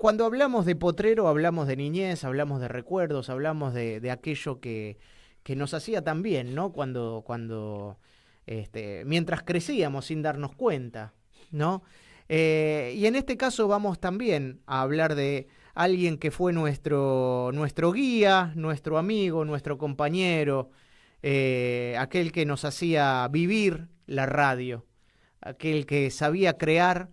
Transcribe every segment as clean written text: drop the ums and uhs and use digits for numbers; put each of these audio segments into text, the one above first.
Cuando hablamos de Potrero, hablamos de niñez, hablamos de recuerdos, hablamos de aquello que nos hacía tan bien, ¿no? Mientras crecíamos sin darnos cuenta, ¿no? Y en este caso vamos también a hablar de alguien que fue nuestro guía, nuestro amigo, nuestro compañero, aquel que nos hacía vivir la radio, aquel que sabía crear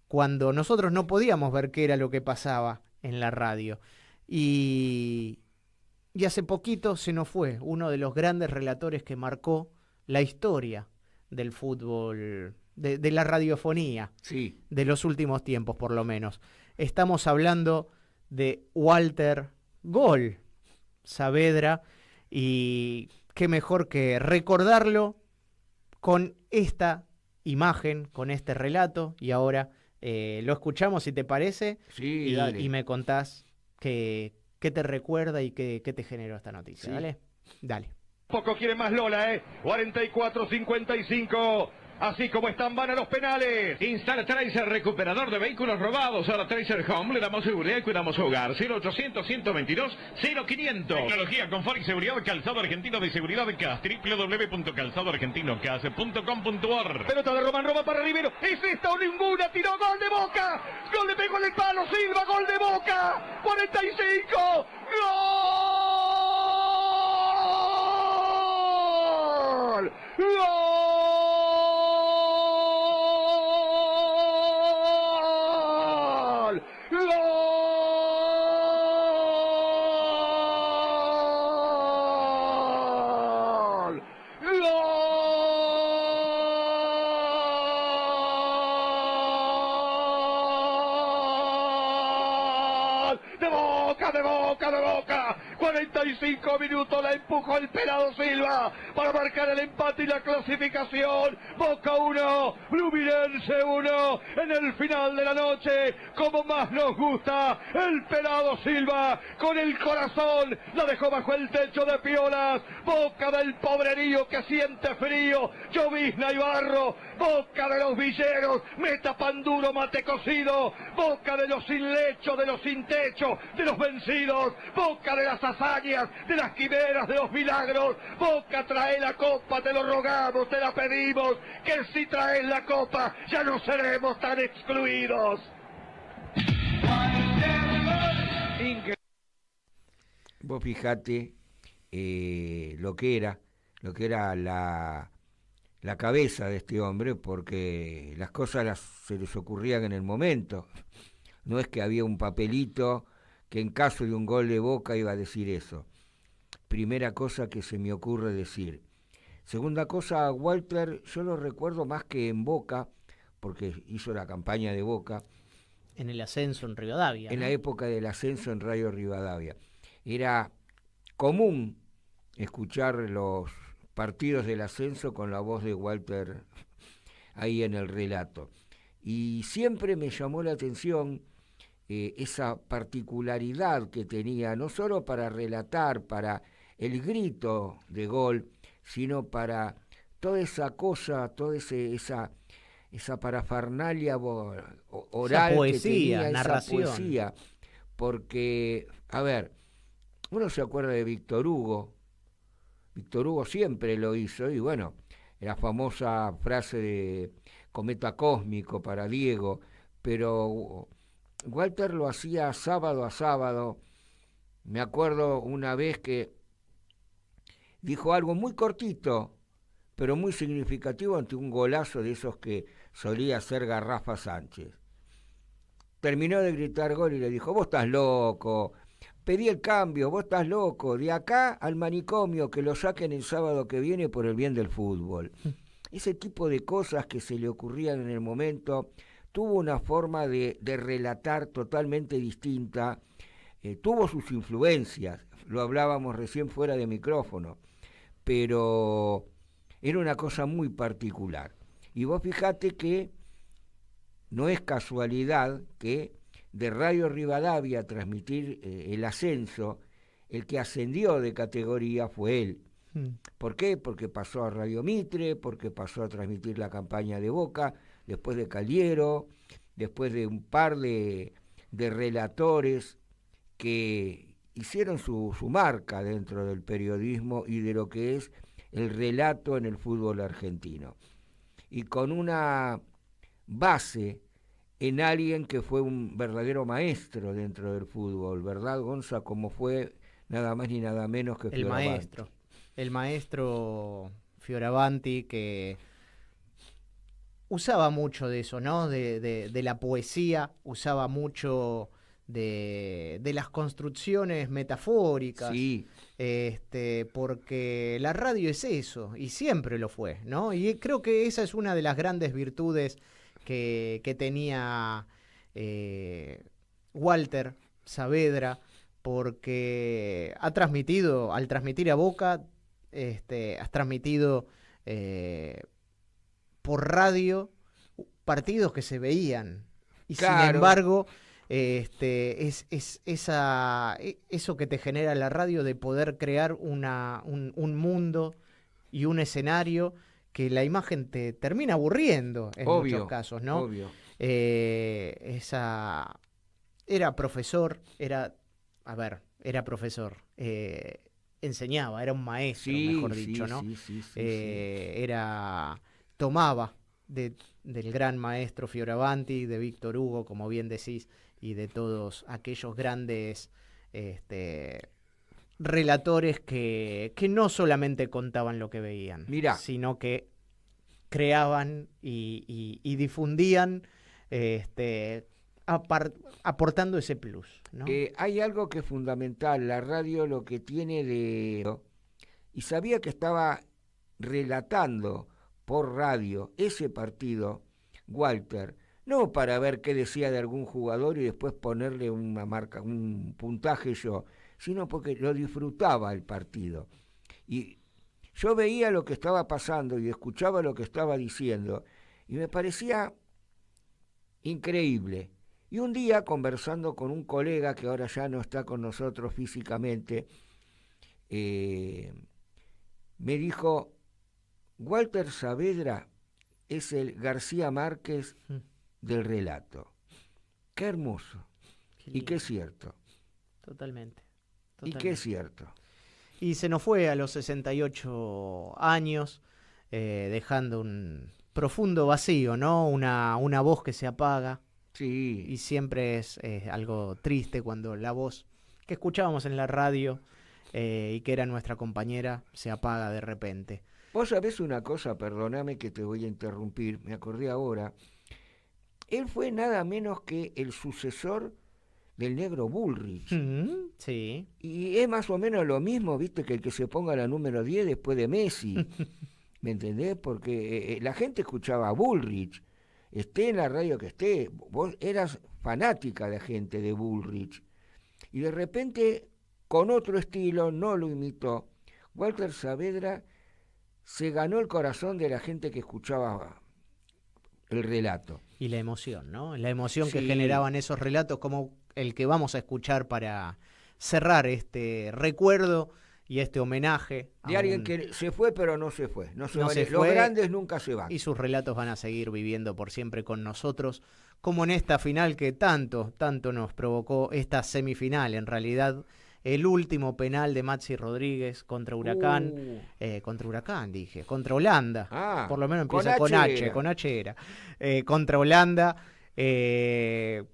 cuando nosotros no podíamos ver qué era lo que pasaba en la radio. Y, y hace poquito se nos fue uno de los grandes relatores que marcó la historia del fútbol, de la radiofonía, Sí. de los últimos tiempos por lo menos. Estamos hablando de Walter Gol Saavedra, y qué mejor que recordarlo con esta imagen, con este relato, y ahora lo escuchamos si te parece, Sí, dale. y me contás qué te recuerda y qué te generó esta noticia. Sí. ¿Dale? Dale. Poco quiere más Lola, 44-55. Así como están, van a los penales. Instala Tracer, recuperador de vehículos robados. Ahora Tracer Home, le damos seguridad y cuidamos su hogar. 0800-122-0500. Tecnología, confort y seguridad. Calzado Argentino de Seguridad de CAS. www.calzadoargentinocas.com.ar. Pelota de Román, Roma para Rivero. ¿Es esta o ninguna? Tiró, gol de Boca. Gol le pegó en el palo, Silva, gol de Boca. 45. ¡Gol! ¡Gol! De Boca. 45 minutos la empujó el pelado Silva para marcar el empate y la clasificación. Boca 1, Fluminense 1. En el final de la noche, como más nos gusta, el pelado Silva con el corazón la dejó bajo el techo de Piolas. Boca del pobrerío que siente frío, llovizna y barro. Boca de los villeros, meta pan duro, mate cocido. Boca de los sin lecho, de los sin techo, de los vencidos. Boca de las hazañas, de las quimeras, de los milagros. Boca, trae la copa, te lo rogamos, te la pedimos. Que si traes la copa, ya no seremos tan excluidos. Vos fijate lo que era la cabeza de este hombre, porque las cosas se les ocurrían en el momento. No es que había un papelito que en caso de un gol de Boca iba a decir eso. Primera cosa que se me ocurre decir. Segunda cosa, Walter, yo lo recuerdo más que en Boca, porque hizo la campaña de Boca. En el ascenso en Rivadavia. En ¿no? la época del ascenso en Radio Rivadavia. Era común escuchar los partidos del ascenso con la voz de Walter ahí en el relato. Y siempre me llamó la atención esa particularidad que tenía, no solo para relatar, para el grito de gol, sino para toda esa cosa, toda esa parafernalia oral, esa poesía, que tenía, narración. esa poesía. Porque, a ver, uno se acuerda de Víctor Hugo. Víctor Hugo siempre lo hizo, y bueno, la famosa frase de cometa cósmico para Diego, pero Walter lo hacía sábado a sábado. Me acuerdo una vez que dijo algo muy cortito, pero muy significativo ante un golazo de esos que solía hacer Garrafa Sánchez. Terminó de gritar gol y le dijo: vos estás loco, pedí el cambio, vos estás loco, de acá al manicomio, que lo saquen el sábado que viene por el bien del fútbol. Ese tipo de cosas que se le ocurrían en el momento. Tuvo una forma de relatar totalmente distinta, tuvo sus influencias, lo hablábamos recién fuera de micrófono, pero era una cosa muy particular. Y vos fijate que no es casualidad que de Radio Rivadavia a transmitir el ascenso, el que ascendió de categoría fue él. ¿Por qué? Porque pasó a Radio Mitre, porque pasó a transmitir la campaña de Boca, después de Caliero, después de un par de de relatores que hicieron su marca dentro del periodismo y de lo que es el relato en el fútbol argentino. Y con una base en alguien que fue un verdadero maestro dentro del fútbol, ¿verdad, Gonza? Como fue nada más ni nada menos que Fioravanti. El maestro Fioravanti, que usaba mucho de eso, ¿no? De la poesía, usaba mucho de las construcciones metafóricas. Sí. Porque la radio es eso, y siempre lo fue, ¿no? Y creo que esa es una de las grandes virtudes que tenía Walter Saavedra, porque al transmitir a Boca, has transmitido por radio partidos que se veían, y claro. Sin embargo eso que te genera la radio de poder crear un mundo y un escenario que la imagen te termina aburriendo en muchos casos, ¿no? Obvio. Era profesor, enseñaba, era un maestro, mejor dicho, ¿no? Tomaba del gran maestro Fioravanti, de Víctor Hugo, como bien decís, y de todos aquellos grandes relatores que no solamente contaban lo que veían, sino que creaban y difundían, aportando ese plus, ¿no? Hay algo que es fundamental, la radio lo que tiene de... Y sabía que estaba relatando por radio ese partido, Walter, no para ver qué decía de algún jugador y después ponerle una marca, un puntaje yo, sino porque lo disfrutaba el partido. Y yo veía lo que estaba pasando y escuchaba lo que estaba diciendo y me parecía increíble. Y un día, conversando con un colega que ahora ya no está con nosotros físicamente, me dijo: Walter Saavedra es el García Márquez del relato. Qué hermoso. Y qué cierto. Totalmente. Y qué cierto. Y se nos fue a los 68 años, dejando un profundo vacío, ¿no? Una voz que se apaga. Sí. Y siempre es algo triste cuando la voz que escuchábamos en la radio y que era nuestra compañera se apaga de repente. Vos sabés una cosa, perdóname que te voy a interrumpir, me acordé ahora. Él fue nada menos que el sucesor del negro Bullrich. Sí. Y es más o menos lo mismo, viste, que el que se ponga la número 10 después de Messi. ¿Me entendés? Porque la gente escuchaba a Bullrich. Esté en la radio que esté, vos eras fanática de gente de Bullrich. Y de repente, con otro estilo, no lo imitó, Walter Saavedra se ganó el corazón de la gente que escuchaba el relato. Y la emoción, ¿no? La emoción que generaban esos relatos, como el que vamos a escuchar para cerrar este recuerdo y este homenaje. De alguien que se fue, pero no se fue. No se fue. Los grandes nunca se van. Y sus relatos van a seguir viviendo por siempre con nosotros, como en esta final que tanto nos provocó, esta semifinal, en realidad, el último penal de Maxi Rodríguez contra Huracán. Contra Holanda. Por lo menos empieza con H era. Contra Holanda, que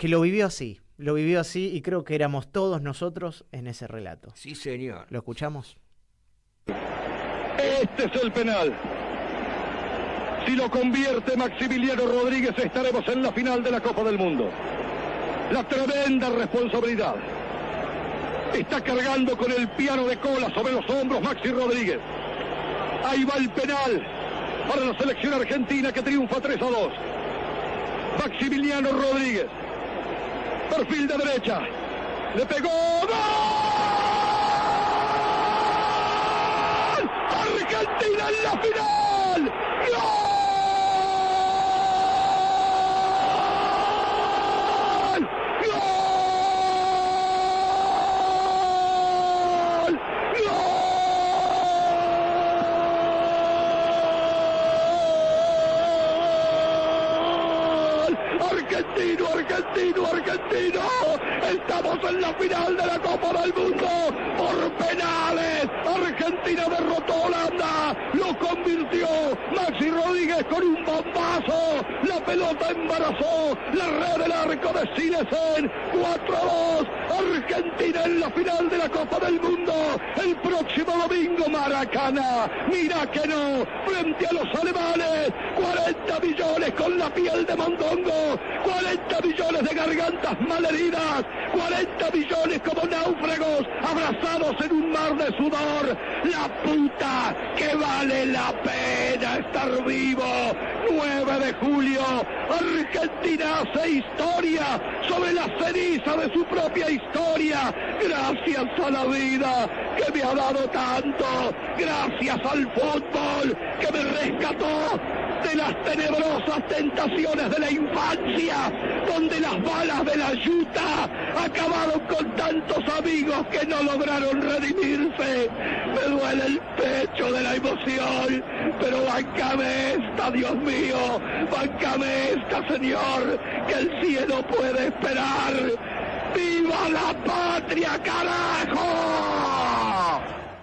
lo vivió así. Lo vivió así y creo que éramos todos nosotros en ese relato. Sí, señor. ¿Lo escuchamos? Este es el penal. Si lo convierte Maximiliano Rodríguez, estaremos en la final de la Copa del Mundo. La tremenda responsabilidad. Está cargando con el piano de cola sobre los hombros Maxi Rodríguez. Ahí va el penal para la selección argentina que triunfa 3-2. Maximiliano Rodríguez. Perfil de derecha. Le pegó. ¡Gol! ¡Argentina en la final! ¡Gol! Argentino, argentino. Estamos en la final de la Copa del Mundo por penales. Argentina derrotó a Holanda, lo convirtió Maxi Rodríguez con un bombazo. La pelota embarazó la red del arco de Silesen. 4-2. Argentina en la final de la Copa del Mundo. El próximo domingo, Maracaná. Mira que no, frente a los alemanes. 40 millones con la piel de mondongo. 40 millones de gargantas malheridas. 40 millones como náufragos abrazados en un mar de sudor. La puta que vale la pena estar vivo. 9 de julio, Argentina hace historia sobre la ceniza de su propia historia. Gracias a la vida que me ha dado tanto. Gracias al fútbol que me rescató de las tenebrosas tentaciones de la infancia, donde las balas de la yuta acabaron con tantos amigos que no lograron redimirse. Me duele el pecho de la emoción, pero bancame esta, Dios mío, bancame esta, Señor, que el cielo puede esperar. ¡Viva la patria, carajo!